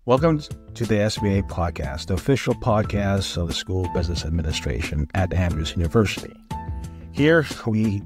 Welcome to the SBA podcast, the official podcast of the School of Business Administration at Andrews University. Here, we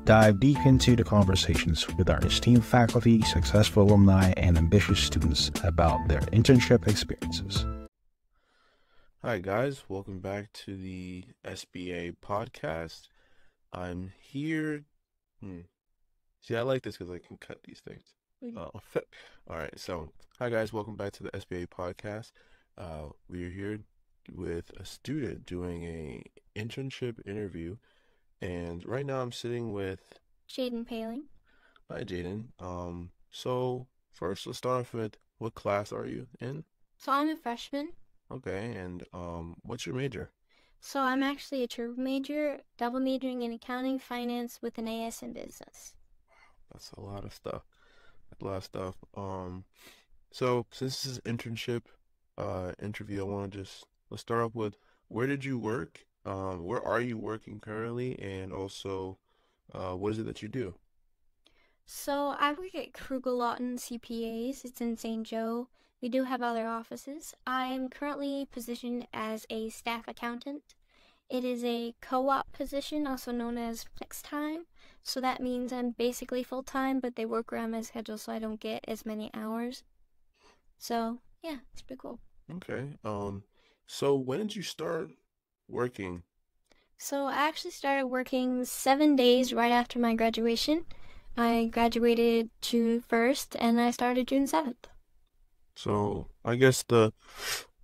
dive deep into the conversations with our esteemed faculty, successful alumni, and ambitious students about their internship experiences. Hi guys, welcome back to the SBA podcast. I'm here. See, I like this because I can cut these things. Oh, all right. So, hi guys, welcome back to the SBA podcast. We are here with a student doing a internship interview, and right now I'm sitting with Jaden Pailing. Hi, Jaden. So first, let's start off with what class are you in? So I'm a freshman. Okay, and what's your major? So I'm actually a triple major, double majoring in accounting, finance with an AS in business. That's a lot of stuff. So since this is internship interview, let's start off with where did you work? Where are you working currently? And also, what is it that you do? So I work at Kruggel Lawton CPAs. It's in St. Joe. We do have other offices. I am currently positioned as a staff accountant. It is a co-op position, also known as flex time. So that means I'm basically full-time, but they work around my schedule so I don't get as many hours. So, yeah, it's pretty cool. Okay. So when did you start working? So I actually started working 7 days right after my graduation. I graduated June 1st, and I started June 7th. So I guess the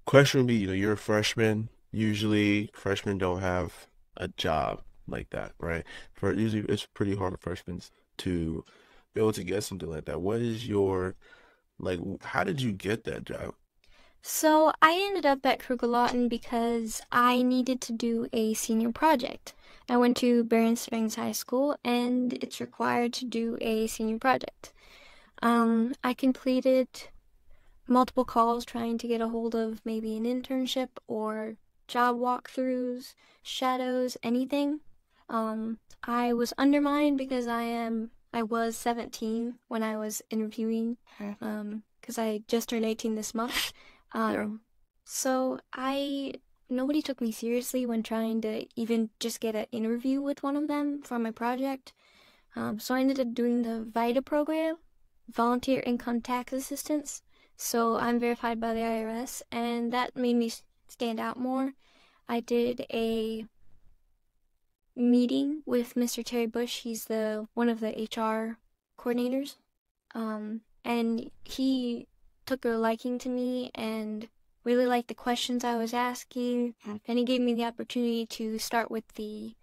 question would be, you're a freshman. Usually freshmen don't have a job like that, right? Usually it's pretty hard for freshmen to be able to get something like that. What is how did you get that job? So I ended up at Kruggel Lawton because I needed to do a senior project. I went to Barron Springs High School, and it's required to do a senior project. I completed multiple calls trying to get a hold of maybe an internship or job walkthroughs, shadows, anything. I was undermined because I was 17 when I was interviewing, because I just turned 18 this month. So nobody took me seriously when trying to even just get an interview with one of them for my project. So I ended up doing the VITA program, Volunteer Income Tax Assistance. So I'm verified by the IRS, and that made me stand out more. I did a meeting with Mr. Terry Bush. He's one of the HR coordinators, and he took a liking to me and really liked the questions I was asking, and he gave me the opportunity to start with the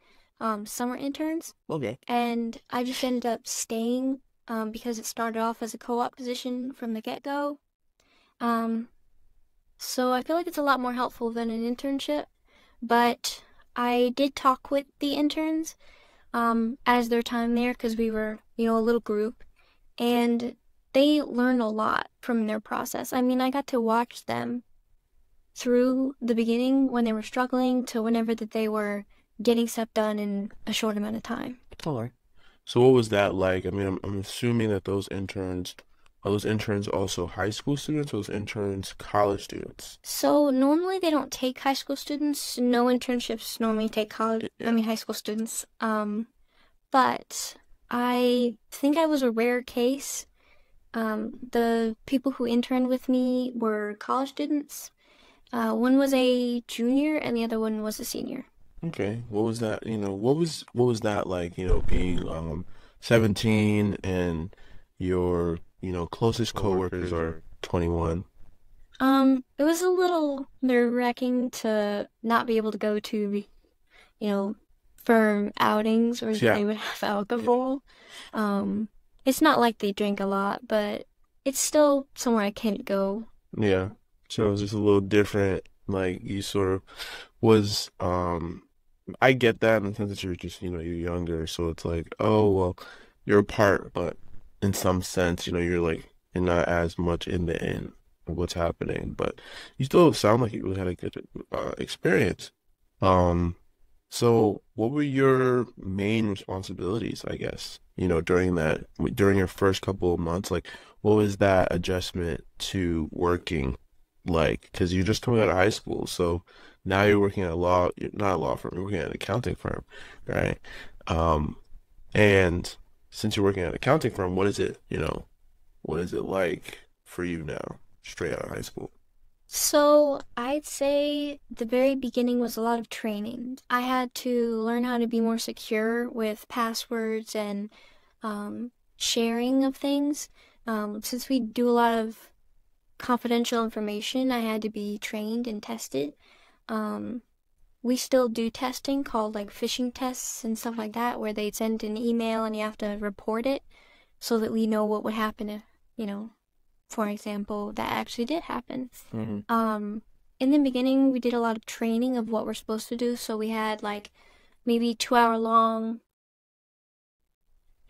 summer interns. Okay. And I just ended up staying because it started off as a co-op position from the get-go. So I feel like it's a lot more helpful than an internship, but I did talk with the interns as their time there because we were, a little group, and they learned a lot from their process. I mean, I got to watch them through the beginning when they were struggling to whenever that they were getting stuff done in a short amount of time. All right. So what was that like? I mean, I'm assuming that those interns also high school students, or those interns college students? So normally they don't take high school students. No internships normally take high school students. But I think I was a rare case. The people who interned with me were college students. One was a junior and the other one was a senior. Okay. What was that? What was that like, being 17 and your closest coworkers are 21? It was a little nerve-wracking to not be able to go to, firm outings where they would have alcohol. It's not like they drink a lot, but it's still somewhere I can't go. Yeah. So it was just a little different. Like you sort of was, I get that in the sense that you're just, you're younger. So it's like, oh, well, you're a part, but in some sense, you're not as much in the end of what's happening, but you still sound like you really had a good experience. So what were your main responsibilities, I guess, during your first couple of months? Like, what was that adjustment to working like, because you're just coming out of high school, so now you're working at not a law firm, you're working at an accounting firm, right? And since you're working at an accounting firm, what is it like for you now, straight out of high school? So I'd say the very beginning was a lot of training. I had to learn how to be more secure with passwords and sharing of things. Since we do a lot of confidential information, I had to be trained and tested. Um, we still do testing called like phishing tests and stuff like that, where they'd send an email and you have to report it so that we know what would happen if, for example, that actually did happen. In the beginning, we did a lot of training of what we're supposed to do. So we had like maybe 2 hour long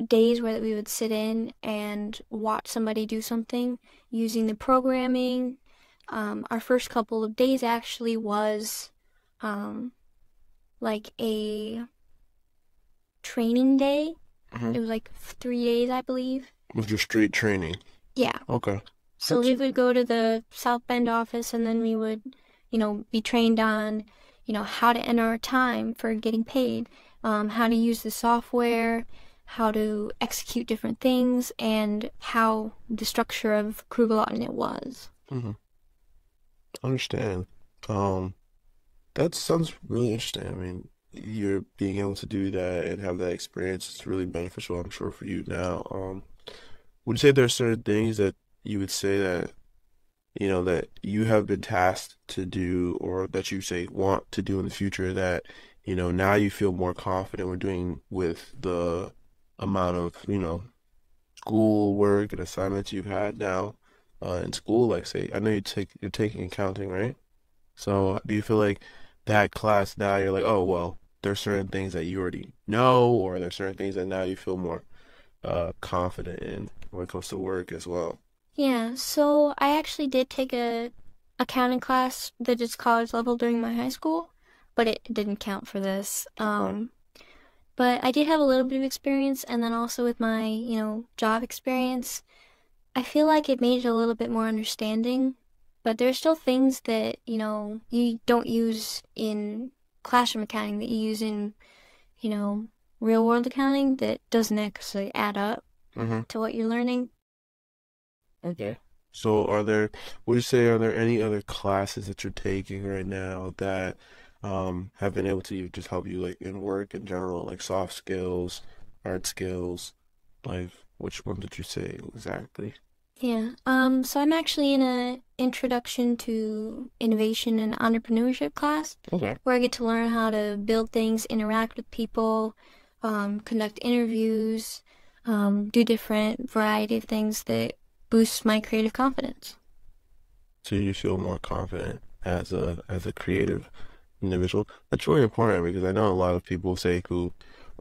days where we would sit in and watch somebody do something using the programming. Our first couple of days actually was like a training day. It was like 3 days, I believe. Was your street training? Yeah. Okay. So we would go to the South Bend office and then we would, be trained on, how to enter our time for getting paid, how to use the software, how to execute different things, and how the structure of Kruggel Lawton it was. Understand. That sounds really interesting. I mean, you're being able to do that and have that experience is really beneficial, I'm sure, for you now. Would you say there are certain things that you would say that, that you have been tasked to do or that you say want to do in the future that, now you feel more confident with doing with the amount of, school work and assignments you've had now in school? Like, say, I know you're taking accounting, right? So do you feel like that class now you're like, oh, well, there's certain things that you already know, or there's certain things that now you feel more confident in when it comes to work as well? Yeah, so I actually did take a accounting class that is college level during my high school, but it didn't count for this. But I did have a little bit of experience, and then also with my, job experience, I feel like it made it a little bit more understanding. But there's still things that, you don't use in classroom accounting that you use in, real world accounting that doesn't actually add up to what you're learning. Okay. So would you say, are there any other classes that you're taking right now that have been able to just help you like in work in general, like soft skills, hard skills? Like, which one did you say exactly? Yeah. So I'm actually in a introduction to innovation and entrepreneurship class Okay. where I get to learn how to build things, interact with people, conduct interviews, do different variety of things that boosts my creative confidence. So you feel more confident as a creative individual. That's really important because I know a lot of people say who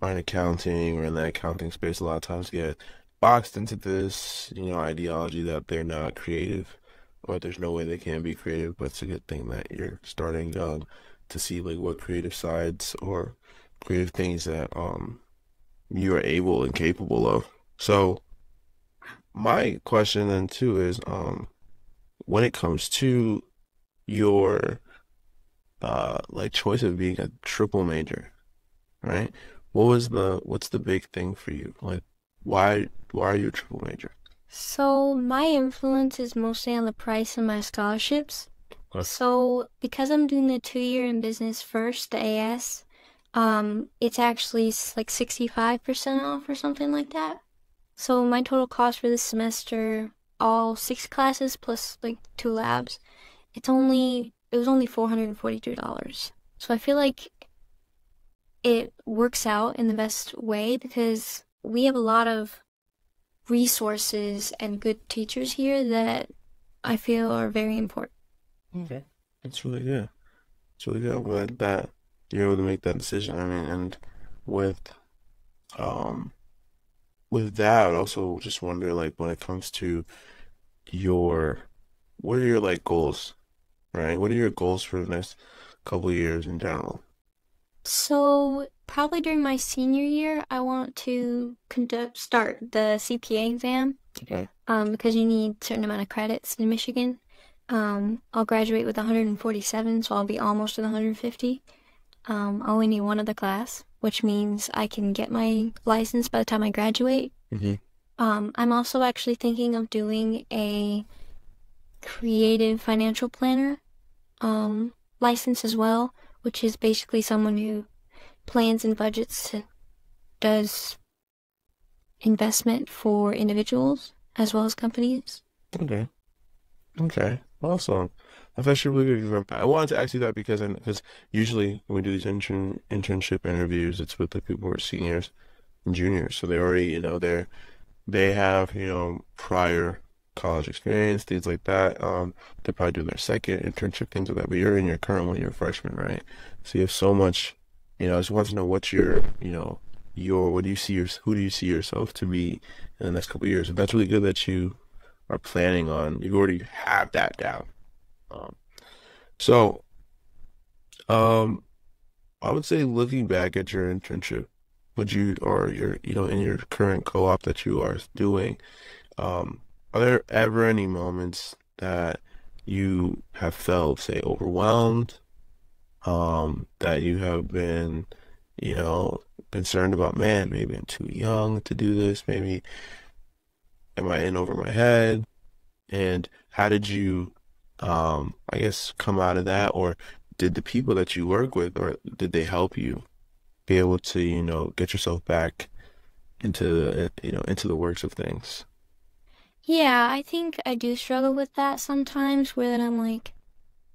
are in accounting or in the accounting space a lot of times get boxed into this, ideology that they're not creative or there's no way they can be creative, but it's a good thing that you're starting to see like what creative sides or creative things that you are able and capable of. So my question then too is when it comes to your like choice of being a triple major, right? What's the big thing for you? Like why are you a triple major? So my influence is mostly on the price of my scholarships. Okay. So because I'm doing the 2 year in business first, the AS, it's actually like 65% off or something like that. So my total cost for this semester, all 6 classes plus like 2 labs, it was only $442. So I feel like it works out in the best way because we have a lot of resources and good teachers here that I feel are very important. Okay. That's really good. It's really good. I'm glad that you're able to make that decision. I mean, and with um with that, I also just wonder like when it comes to your what are your like goals, right? What are your goals for the next couple of years in general? So probably during my senior year, I want to start the CPA exam Okay. because you need a certain amount of credits in Michigan. I'll graduate with 147, so I'll be almost at 150. I only need one other class, which means I can get my license by the time I graduate. Mm-hmm. I'm also actually thinking of doing a creative financial planner license as well, which is basically someone who plans and budgets, does investment for individuals as well as companies. Okay. Okay. Awesome. That's actually really good. I wanted to ask you that because usually when we do these internship interviews, it's with the people who are seniors and juniors, so they already they have prior college experience, things like that. They're probably doing their second internship, things like that. But you're in your current one, you're a freshman, right? So you have so much. I just want to know what what do you see who do you see yourself to be in the next couple of years? And that's really good that you are planning on. You already have that down. Um, so, I would say looking back at your internship, or your, in your current co-op that you are doing, are there ever any moments that you have felt, say, overwhelmed, that you have been, concerned about, man, maybe I'm too young to do this, maybe am I in over my head? And how did you, I guess, come out of that? Or did the people that you work with, or did they help you be able to, get yourself back into the works of things? Yeah, I think I do struggle with that sometimes, where I'm like,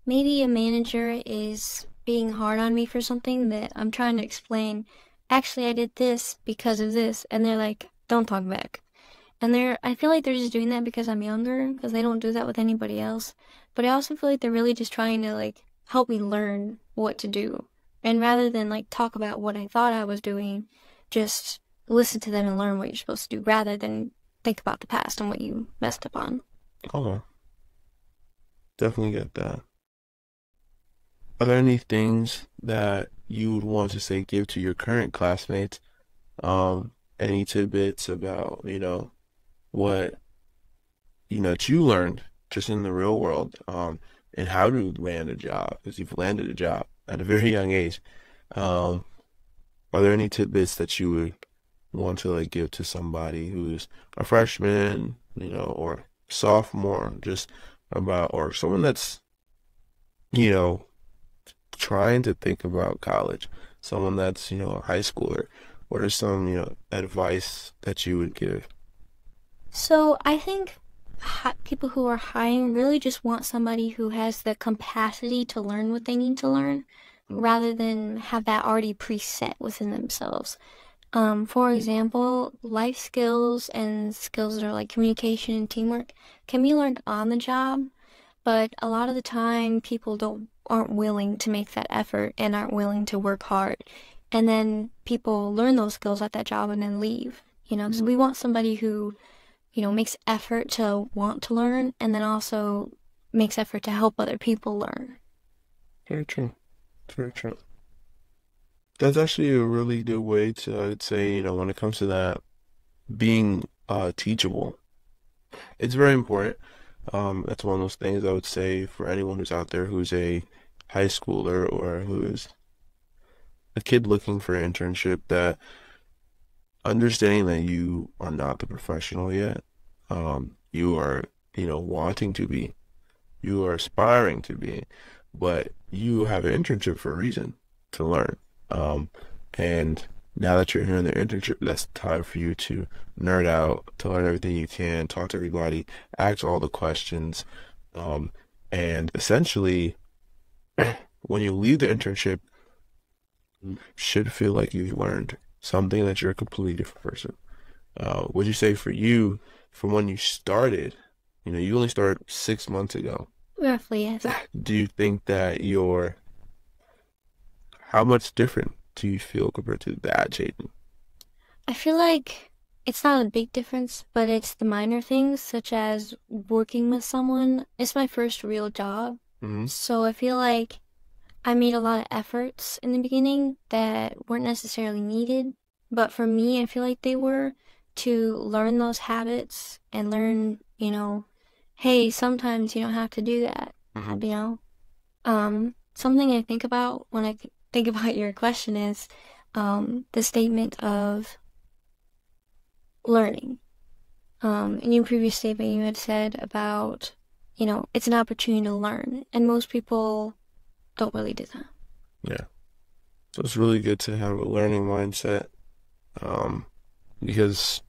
maybe a manager is being hard on me for something that I'm trying to explain. Actually, I did this because of this, and they're like, don't talk back. And I feel like they're just doing that because I'm younger, because they don't do that with anybody else. But I also feel like they're really just trying to, like, help me learn what to do. And rather than, like, talk about what I thought I was doing, just listen to them and learn what you're supposed to do, rather than think about the past and what you messed up on. Okay, definitely get that. Are there any things that you would want to say, give to your current classmates? Any tidbits about, what, that you learned just in the real world, and how to land a job, because you've landed a job at a very young age. Are there any tidbits that you would want to like give to somebody who's a freshman, or sophomore, just about, or someone that's, you know, trying to think about college, someone that's, a high schooler? What are some, advice that you would give? So I think people who are hiring really just want somebody who has the capacity to learn what they need to learn, rather than have that already preset within themselves. For example, life skills and skills that are like communication and teamwork can be learned on the job, but a lot of the time people aren't willing to make that effort and aren't willing to work hard. And then people learn those skills at that job and then leave. Because we want somebody who, makes effort to want to learn, and then also makes effort to help other people learn. Very true. Very true. That's actually a really good way to, I'd say, when it comes to that, being teachable. It's very important. That's one of those things I would say for anyone who's out there who's a high schooler or who's a kid looking for an internship, that understanding that you are not the professional yet. You are, wanting to be, you are aspiring to be, but you have an internship for a reason, to learn. And now that you're here in the internship, that's the time for you to nerd out, to learn everything you can, talk to everybody, ask all the questions. And essentially, when you leave the internship, you should feel like you've learned something, that you're a completely different person. Would you say for you, from when you started, you only started 6 months ago. Roughly, yes. Do you think that how much different do you feel compared to that, Jaden? I feel like it's not a big difference, but it's the minor things, such as working with someone. It's my first real job, Mm-hmm. so I feel like I made a lot of efforts in the beginning that weren't necessarily needed, but for me, I feel like they were, to learn those habits and learn, hey, sometimes you don't have to do that, you know? Something I think about when I think about your question is the statement of learning. In your previous statement, you had said about, you know, it's an opportunity to learn, and most people don't really do that. Yeah. So it's really good to have a learning mindset, because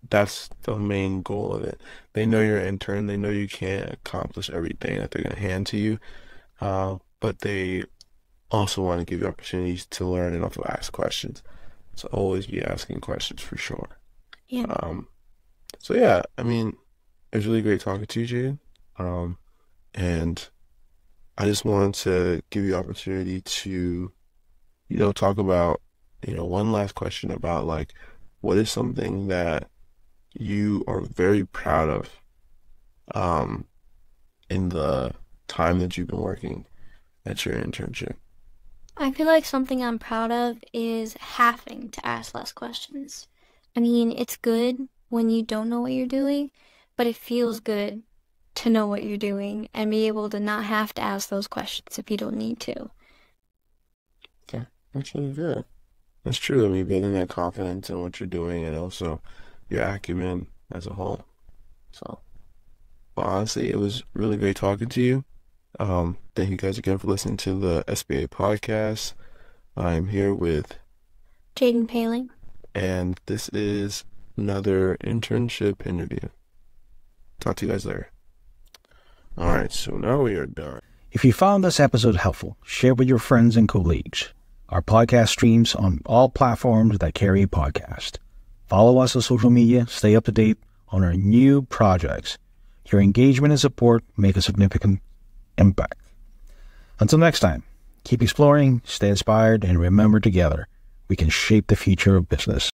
that's the main goal of it. They know you're an intern. They know you can't accomplish everything that they're going to hand to you, but they also want to give you opportunities to learn and also ask questions. So always be asking questions for sure. Yeah. So yeah, I mean, it was really great talking to you, Jaden. And I just wanted to give you opportunity to, talk about, one last question about like, what is something that you are very proud of, in the time that you've been working at your internship? I feel like something I'm proud of is having to ask less questions. I mean, it's good when you don't know what you're doing, but it feels good to know what you're doing and be able to not have to ask those questions if you don't need to. Okay, that's really good. That's true. I mean, building that confidence in what you're doing and also your acumen as a whole. So, well, honestly, it was really great talking to you. Thank you guys again for listening to the SBA podcast. I'm here with Jaden Pailing. And this is another internship interview. Talk to you guys later. All right, so now we are done. If you found this episode helpful, share with your friends and colleagues. Our podcast streams on all platforms that carry a podcast. Follow us on social media, stay up to date on our new projects. Your engagement and support make a significant impact. Until next time, keep exploring, stay inspired, and remember together, we can shape the future of business.